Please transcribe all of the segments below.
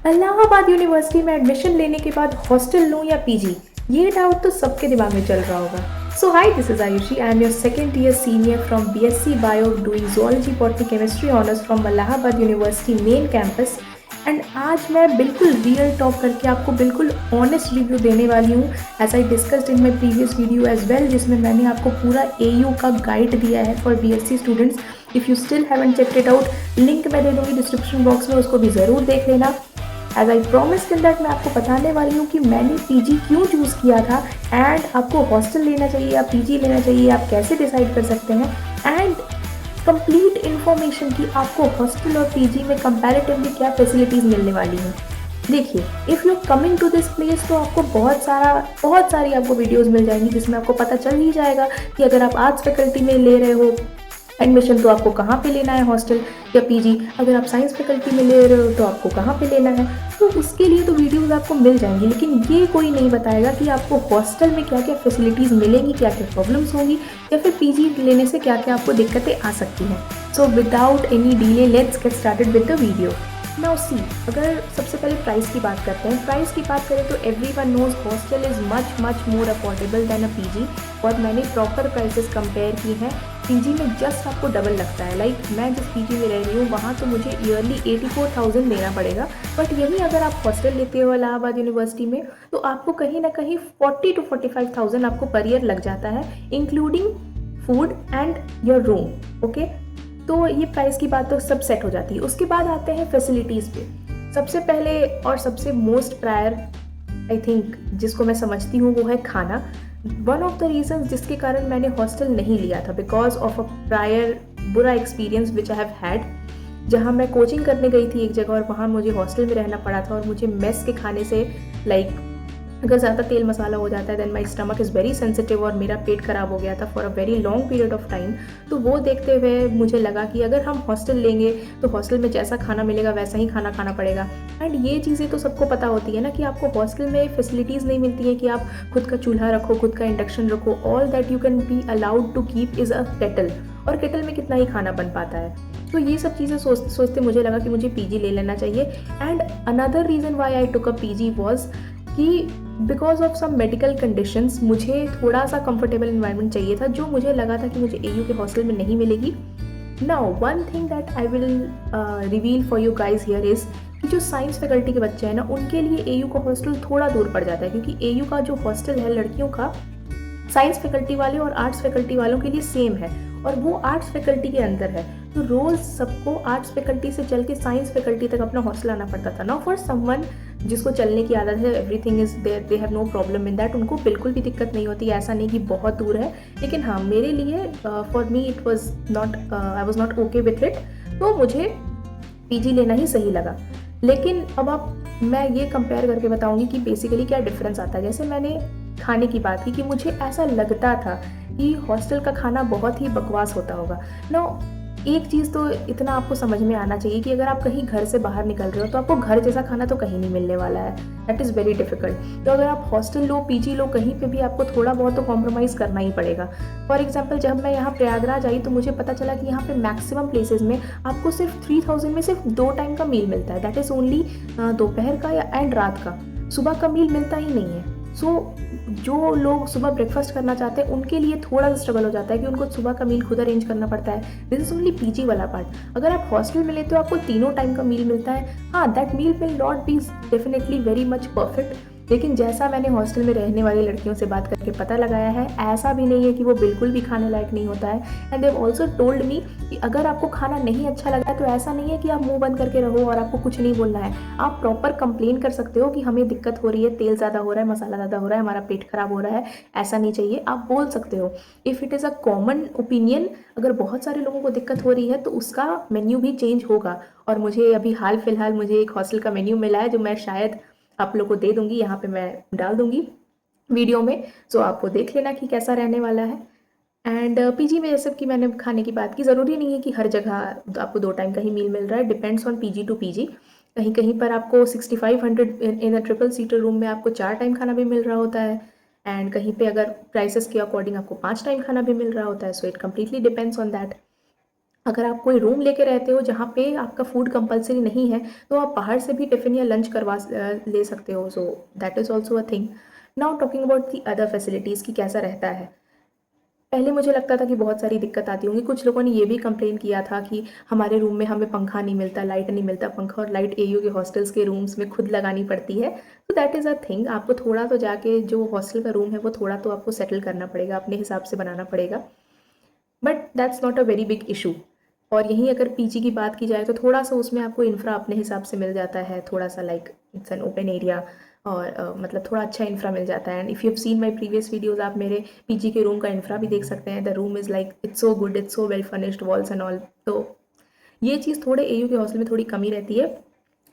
Allahabad university में admission लेने के बाद हॉस्टल लूँ या पीजी, ये डाउट तो सबके दिमाग में चल रहा होगा। So hi, this is Ayushi. I am your second year senior from BSc bio, doing zoology botany chemistry honours from Allahabad university main campus. And आज मैं बिल्कुल रियल टॉक करके आपको बिल्कुल ऑनेस्ट रिव्यू देने वाली हूँ, as I discussed in my previous video as well, जिसमें मैंने आपको पूरा एयू का गाइड दिया है for BSc students. If you still haven't checked it out, link मैं दे दूँगी डिस्क्रिप्शन बॉक्स में, उसको भी ज़रूर देख लेना। As I promise in that मैं आपको बताने वाली हूँ कि मैंने पीजी क्यों चूज़ किया था, एंड आपको हॉस्टल लेना चाहिए या पीजी लेना चाहिए, आप कैसे डिसाइड कर सकते हैं, एंड कंप्लीट इन्फॉर्मेशन की आपको हॉस्टल और पीजी में कंपैरेटिवली क्या फैसिलिटीज़ मिलने वाली हैं। देखिए, if you coming to this place तो आपको बहुत सारी आपको वीडियोस मिल जाएंगी, जिसमें आपको पता चल ही जाएगा कि अगर आप आर्ट्स फैकल्टी में ले रहे हो एडमिशन तो आपको कहाँ पे लेना है, हॉस्टल या पीजी। अगर आप साइंस फैकल्टी में ले रहे हो तो आपको कहाँ पे लेना है। तो उसके लिए तो वीडियोस आपको मिल जाएंगी, लेकिन ये कोई नहीं बताएगा कि आपको हॉस्टल में क्या क्या फैसिलिटीज़ मिलेंगी, क्या क्या प्रॉब्लम्स होंगी, या फिर पीजी लेने से क्या क्या आपको दिक्कतें आ सकती हैं। So without any delay let's get started with the video. Now see, अगर सबसे पहले प्राइस की बात करते हैं, प्राइस की बात करें तो everyone knows hostel is much more affordable than a PG. और मैंने प्रॉपर प्राइसेस कंपेयर की हैं। पीजी में जस्ट आपको डबल लगता है। लाइक मैं जिस पीजी में रह रही हूँ वहाँ तो मुझे ईयरली 84,000 देना पड़ेगा, बट यही अगर आप हॉस्टल लेते हो इलाहाबाद यूनिवर्सिटी में तो आपको कहीं ना कहीं 40 to 45,000 आपको पर ईयर लग जाता है, including food and your room. Okay, तो ये प्राइस की बात तो सब सेट हो जाती है। उसके बाद आते हैं फैसिलिटीज़ पे। सबसे पहले और सबसे मोस्ट प्रायर आई थिंक जिसको मैं समझती हूँ वो है खाना। वन ऑफ द रीजंस जिसके कारण मैंने हॉस्टल नहीं लिया था, बिकॉज ऑफ अ प्रायर बुरा experience which I have had, जहाँ मैं कोचिंग करने गई थी एक जगह और वहाँ मुझे हॉस्टल में रहना पड़ा था, और मुझे मेस के खाने से लाइक अगर ज़्यादा तेल मसाला हो जाता है then my stomach is very sensitive, और मेरा पेट खराब हो गया था for a very long period of time. तो वो देखते हुए मुझे लगा कि अगर हम हॉस्टल लेंगे तो हॉस्टल में जैसा खाना मिलेगा वैसा ही खाना खाना पड़ेगा। एंड ये चीज़ें तो सबको पता होती है ना कि आपको हॉस्टल में फैसिलिटीज़ नहीं मिलती हैं कि आप खुद का चूल्हा रखो, खुद का इंडक्शन रखो। All that you can be allowed to keep is a kettle, और केटल में कितना ही खाना बन पाता है। तो ये सब चीज़ें सोचते मुझे लगा कि मुझे पीजी ले लेना चाहिए। And another reason why I took a PG was कि because of some medical conditions मुझे थोड़ा सा कंफर्टेबल इन्वायरमेंट चाहिए था, जो मुझे लगा था कि मुझे एयू के हॉस्टल में नहीं मिलेगी। Now one thing that I will reveal for you guys here is कि जो साइंस फैकल्टी के बच्चे हैं ना, उनके लिए एयू का हॉस्टल थोड़ा दूर पड़ जाता है, क्योंकि एयू का जो हॉस्टल है लड़कियों का साइंस फैकल्टी वाले और आर्ट्स फैकल्टी वालों के लिए सेम है, और वो आर्ट्स फैकल्टी के अंदर है। तो रोज़ सबको आर्ट्स फैकल्टी से चल के साइंस फैकल्टी तक अपना हॉस्टल आना पड़ता था। नाउ फॉर समवन जिसको चलने की आदत है, everything is there, they have no problem in that, उनको बिल्कुल भी दिक्कत नहीं होती। ऐसा नहीं कि बहुत दूर है, लेकिन हाँ मेरे लिए for me it was not, I was not okay with it. तो मुझे पीजी लेना ही सही लगा। लेकिन अब आप मैं ये कंपेयर करके बताऊंगी कि बेसिकली क्या डिफरेंस आता है। जैसे मैंने खाने की बात की कि मुझे ऐसा लगता था कि हॉस्टल का खाना बहुत ही बकवास होता होगा। नो, एक चीज़ तो इतना आपको समझ में आना चाहिए कि अगर आप कहीं घर से बाहर निकल रहे हो तो आपको घर जैसा खाना तो कहीं नहीं मिलने वाला है। That is very difficult. तो अगर आप हॉस्टल लो, पीजी लो, कहीं पे भी आपको थोड़ा बहुत तो कॉम्प्रोमाइज़ करना ही पड़ेगा। फॉर एग्जाम्पल, जब मैं यहाँ प्रयागराज आई तो मुझे पता चला कि यहाँ पे मैक्सिमम प्लेसेस में आपको सिर्फ 3,000 में सिर्फ 2 टाइम का मील मिलता है। दैट इज़ ओनली दोपहर का या एंड रात का। सुबह का मील मिलता ही नहीं है। सो जो लोग सुबह ब्रेकफास्ट करना चाहते हैं उनके लिए थोड़ा सा स्ट्रगल हो जाता है कि उनको सुबह का मील खुद अरेंज करना पड़ता है। दिस इज ओनली पीजी वाला पार्ट। अगर आप हॉस्टल में लेते हो आपको तीनों टाइम का मील मिलता है। हाँ, that meal will not be definitely very much perfect, लेकिन जैसा मैंने हॉस्टल में रहने वाली लड़कियों से बात करके पता लगाया है, ऐसा भी नहीं है कि वो बिल्कुल भी खाने लायक नहीं होता है। And they've also told me कि अगर आपको खाना नहीं अच्छा लगा है तो ऐसा नहीं है कि आप मुंह बंद करके रहो और आपको कुछ नहीं बोलना है। आप प्रॉपर कंप्लेन कर सकते हो कि हमें दिक्कत हो रही है, तेल ज़्यादा हो रहा है, मसाला ज़्यादा हो रहा है, हमारा पेट खराब हो रहा है, ऐसा नहीं चाहिए, आप बोल सकते हो। If it is a common opinion, अगर बहुत सारे लोगों को दिक्कत हो रही है तो उसका मेन्यू भी चेंज होगा। और मुझे अभी हाल फिलहाल मुझे एक हॉस्टल का मेन्यू मिला है जो मैं शायद आप लोग को दे दूंगी, यहाँ पे मैं डाल दूंगी वीडियो में, सो आप वो देख लेना कि कैसा रहने वाला है। एंड पीजी में जैसे कि मैंने खाने की बात की, ज़रूरी नहीं है कि हर जगह आपको 2 टाइम का ही मील मिल रहा है। Depends on PG to PG. कहीं कहीं पर आपको 6500 in a triple seater room में आपको 4 टाइम खाना भी मिल रहा होता है, एंड कहीं पे अगर प्राइसेस के अकॉर्डिंग आपको 5 टाइम खाना भी मिल रहा होता है। So it completely depends on that. अगर आप कोई रूम लेके रहते हो जहाँ पे आपका फूड कंपल्सरी नहीं है, तो आप बाहर से भी टिफ़िन या लंच ले सकते हो। So that is also a thing. Now talking about the other facilities कि कैसा रहता है। पहले मुझे लगता था कि बहुत सारी दिक्कत आती होंगी। कुछ लोगों ने ये भी कंप्लेन किया था कि हमारे रूम में हमें पंखा नहीं मिलता, लाइट नहीं मिलता। पंखा और लाइट एयू के हॉस्टल्स के रूम्स में खुद लगानी पड़ती है। तो दैट इज़ अ थिंग। आपको थोड़ा तो जाके जो हॉस्टल का रूम है वो थोड़ा तो आपको सेटल करना पड़ेगा, अपने हिसाब से बनाना पड़ेगा। But that's not a very big issue. और यहीं अगर पीजी की बात की जाए तो थोड़ा सा उसमें आपको इंफ्रा अपने हिसाब से मिल जाता है, थोड़ा सा like it's an open area. और मतलब थोड़ा अच्छा इंफ्रा मिल जाता है। And if you have seen my previous videos, आप मेरे पीजी के रूम का इंफ्रा भी देख सकते हैं। The room is like it's so good, it's so well furnished, walls and all. तो ये चीज़ थोड़े एयू के हॉस्टल में थोड़ी कमी रहती है,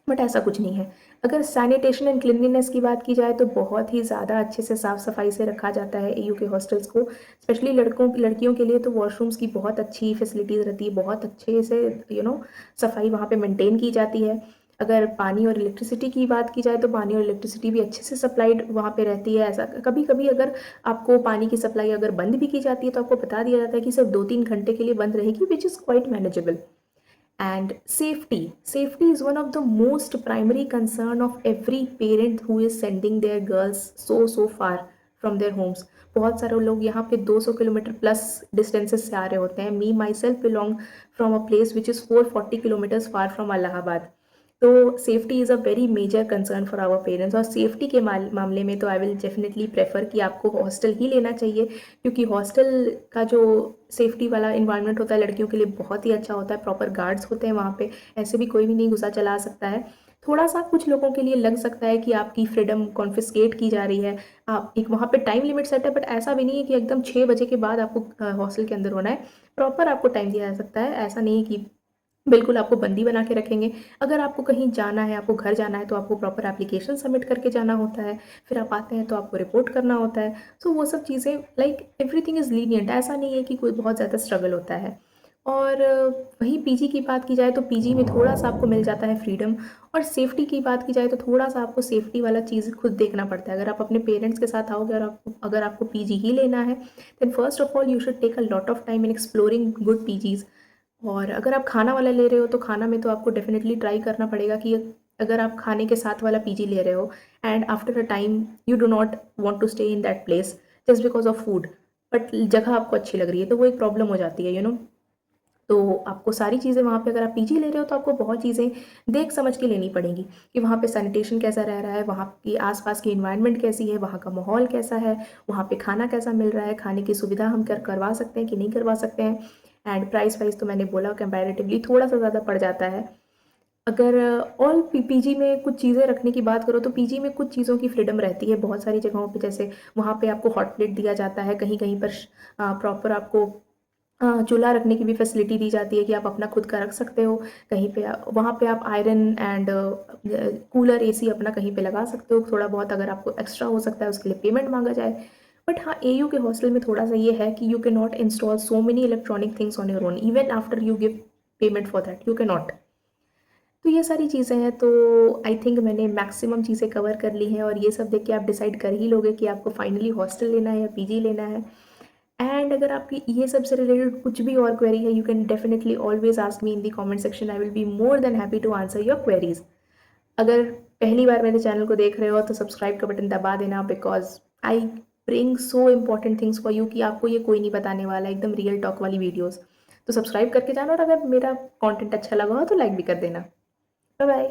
बट ऐसा कुछ नहीं है। अगर सैनिटेशन एंड क्लिनलीनेस की बात की जाए तो बहुत ही ज़्यादा अच्छे से साफ़ सफाई से रखा जाता है एयू के हॉस्टल्स को। स्पेशली लड़कियों के लिए तो वॉशरूम्स की बहुत अच्छी फैसिलिटीज़ रहती है, बहुत अच्छे से सफाई वहाँ पे मेंटेन की जाती है। अगर पानी और इलेक्ट्रिसिटी की बात की जाए तो पानी और इलेक्ट्रिसिटी भी अच्छे से सप्लाइड वहाँ पे रहती है। ऐसा कभी कभी अगर आपको पानी की सप्लाई अगर बंद भी की जाती है तो आपको बता दिया जाता है कि सिर्फ 2-3 घंटे के लिए बंद रहेगी, which is quite manageable. And safety is one of the most primary concern of every parent who is sending their girls so far from their homes. बहुत सारे लोग यहाँ पे 200 किलोमीटर प्लस डिस्टेंसेस से आ रहे होते हैं। Me myself belong from a place which is 440 kilometres far from Allahabad. तो safety is a very major concern for our parents. और सेफ्टी के मामले में तो आई विल डेफिनेटली प्रेफर कि आपको हॉस्टल ही लेना चाहिए, क्योंकि हॉस्टल का जो सेफ्टी वाला इन्वायरमेंट होता है लड़कियों के लिए बहुत ही अच्छा होता है। प्रॉपर गार्ड्स होते हैं वहाँ पे, ऐसे भी कोई भी नहीं घुसा चला सकता है। थोड़ा सा कुछ लोगों के लिए लग सकता है कि आपकी फ्रीडम कॉन्फिस्केट की जा रही है। आप एक वहाँ पे टाइम लिमिट सेट है, बट ऐसा भी नहीं है कि एकदम 6 बजे के बाद आपको हॉस्टल के अंदर होना है। प्रॉपर आपको टाइम दिया जा सकता है। ऐसा नहीं है कि बिल्कुल आपको बंदी बना के रखेंगे। अगर आपको कहीं जाना है, आपको घर जाना है, तो आपको प्रॉपर एप्लीकेशन सबमिट करके जाना होता है। फिर आप आते हैं तो आपको रिपोर्ट करना होता है। सो वो सब चीज़ें लाइक एवरीथिंग इज़ लीनिएंट। ऐसा नहीं है कि कोई बहुत ज़्यादा स्ट्रगल होता है। और वहीं पीजी की बात की जाए तो पीजी में थोड़ा-सा आपको मिल जाता है फ्रीडम। और सेफ्टी की बात की जाए तो थोड़ा-सा आपको सेफ्टी वाला चीज़ खुद देखना पड़ता है। अगर आप अपने पेरेंट्स के साथ आओगे और अगर आपको पीजी ही लेना है, then first of all you should take a lot of time in exploring good PGs. और अगर आप खाना वाला ले रहे हो तो खाना में तो आपको डेफिनेटली ट्राई करना पड़ेगा कि अगर आप खाने के साथ वाला पीजी ले रहे हो and after a time you do not want to stay in that place just because of food, but जगह आपको अच्छी लग रही है, तो वो एक प्रॉब्लम हो जाती है तो आपको सारी चीज़ें वहाँ पे अगर आप पीजी ले रहे हो तो आपको बहुत चीज़ें देख समझ के लेनी पड़ेंगी कि वहाँ पे सैनिटेशन कैसा रह रहा है, वहाँ की आसपास की इन्वायरमेंट कैसी है, वहाँ का माहौल कैसा है, वहाँ पे खाना कैसा मिल रहा है, खाने की सुविधा हम करवा सकते हैं कि नहीं करवा सकते हैं। एंड प्राइस वाइज तो मैंने बोला कंपैरेटिवली थोड़ा सा ज़्यादा पड़ जाता है। अगर ऑल पीजी में कुछ चीज़ें रखने की बात करो तो पीजी में कुछ चीज़ों की फ्रीडम रहती है बहुत सारी जगहों पे। जैसे वहाँ पे आपको हॉट प्लेट दिया जाता है, कहीं कहीं पर प्रॉपर आपको चूल्हा रखने की भी फैसिलिटी दी जाती है कि आप अपना खुद का रख सकते हो। कहीं पे वहाँ पे आप आयरन एंड कूलर एसी अपना कहीं पे लगा सकते हो। थोड़ा बहुत अगर आपको एक्स्ट्रा हो सकता है उसके लिए पेमेंट मांगा जाए। बट हाँ, एयू के हॉस्टल में थोड़ा सा ये है कि you can not install so many electronic things on your own even after you give payment for that, you can not. तो ये सारी चीज़ें हैं। तो आई थिंक मैंने मैक्सिमम चीज़ें कवर कर ली हैं और ये सब देख के आप डिसाइड कर ही लोगे कि आपको फाइनली हॉस्टल लेना है या पीजी लेना है। एंड अगर आपकी ये सब से रिलेटेड कुछ भी और क्वेरी है, you can definitely always ask me in the comment section. I will be more than happy to answer your queries. अगर पहली बार मेरे चैनल को देख रहे हो तो सब्सक्राइब का बटन दबा देना, because I bring so important things for you कि आपको ये कोई नहीं बताने वाला, एकदम रियल टॉक वाली वीडियोज़। तो सब्सक्राइब करके जाना और अगर मेरा कॉन्टेंट अच्छा लगा हो तो लाइक भी कर देना। Bye bye.